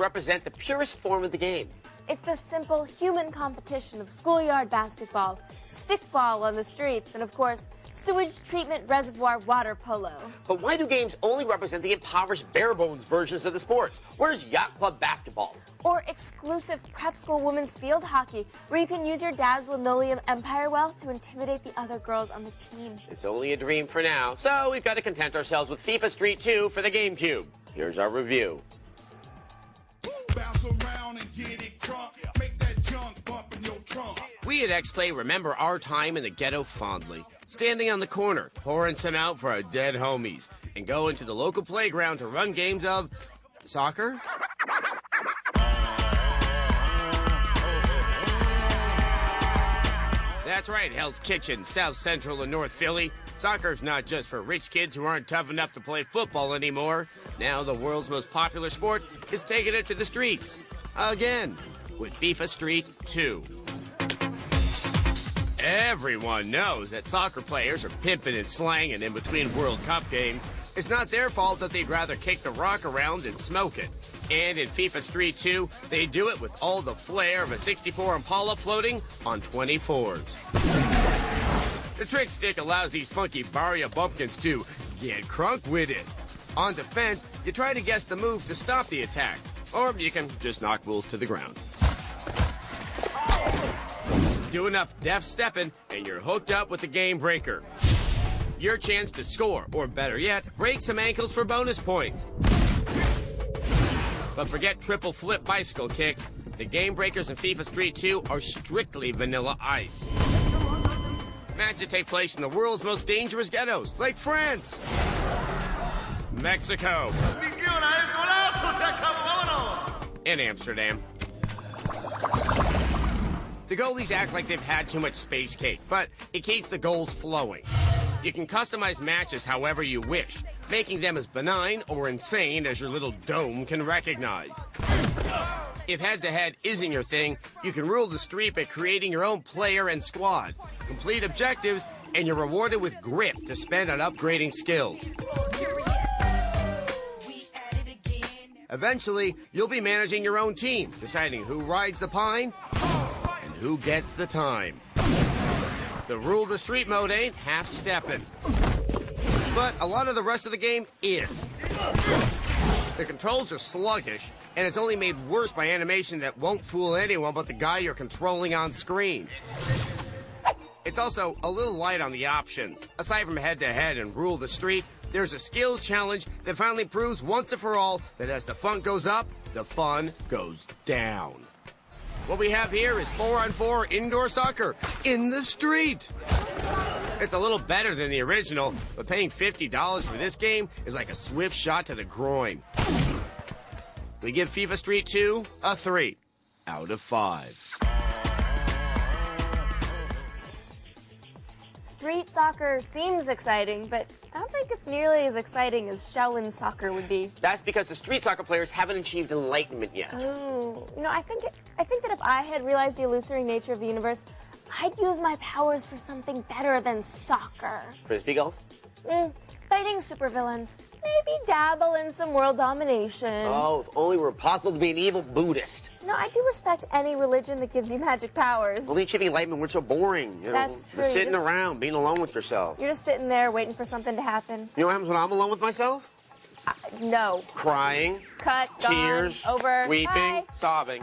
represent the purest form of the game. It's the simple human competition of schoolyard basketball, stickball on the streets, and of course, sewage treatment reservoir water polo. But why do games only represent the impoverished, bare-bones versions of the sports? Where's yacht club basketball? Or exclusive prep school women's field hockey, where you can use your dad's linoleum empire wealth to intimidate the other girls on the team. It's only a dream for now, so we've got to content ourselves with FIFA Street 2 for the GameCube. Here's our review. Bounce around and get it crunk. Make that junk bump in your trunk. We at X-Play remember our time in the ghetto fondly, standing on the corner, pouring some out for our dead homies, and going to the local playground to run games of soccer? That's right, Hell's Kitchen, South Central and North Philly. Soccer's not just for rich kids who aren't tough enough to play football anymore. Now the world's most popular sport is taking it to the streets. Again, with FIFA Street 2. Everyone knows that soccer players are pimping and slanging in between World Cup games. It's not their fault that they'd rather kick the rock around and smoke it. And in FIFA Street 2, they do it with all the flair of a 64 Impala floating on 24s. The trick stick allows these funky barrio bumpkins to get crunk with it. On defense, you try to guess the move to stop the attack, or you can just knock fools to the ground. Do enough deft stepping, and you're hooked up with the game breaker. Your chance to score, or better yet, break some ankles for bonus points. But forget triple flip bicycle kicks. The game breakers in FIFA Street 2 are strictly vanilla ice. Matches take place in the world's most dangerous ghettos, like France, Mexico, and Amsterdam. The goalies act like they've had too much space cake, but it keeps the goals flowing. You can customize matches however you wish, making them as benign or insane as your little dome can recognize. If head-to-head isn't your thing, you can rule the street by creating your own player and squad, complete objectives, and you're rewarded with grip to spend on upgrading skills. Eventually, you'll be managing your own team, deciding who rides the pine and who gets the time. The rule the street mode ain't half-stepping. But a lot of the rest of the game is. The controls are sluggish, and it's only made worse by animation that won't fool anyone but the guy you're controlling on screen. It's also a little light on the options. Aside from head-to-head and rule the street, there's a skills challenge that finally proves once and for all that as the fun goes up, the fun goes down. What we have here is 4-on-4 indoor soccer in the street. It's a little better than the original, but paying $50 for this game is like a swift shot to the groin. We give FIFA Street 2 a 3 out of 5. Street soccer seems exciting, but I don't think it's nearly as exciting as shell-in soccer would be. That's because the street soccer players haven't achieved enlightenment yet. Oh, you know, I think that if I had realized the illusory nature of the universe, I'd use my powers for something better than soccer. Frisbee golf? Fighting supervillains. Maybe dabble in some world domination. Oh, if only we were possible to be an evil Buddhist. No, I do respect any religion that gives you magic powers. Only achieving enlightenment, we're so boring. You know, That's true. Just sitting around, being alone with yourself. You're just sitting there waiting for something to happen. You know what happens when I'm alone with myself? No. Crying. Cut. Tears. Gone. Over. Weeping. Bye. Sobbing.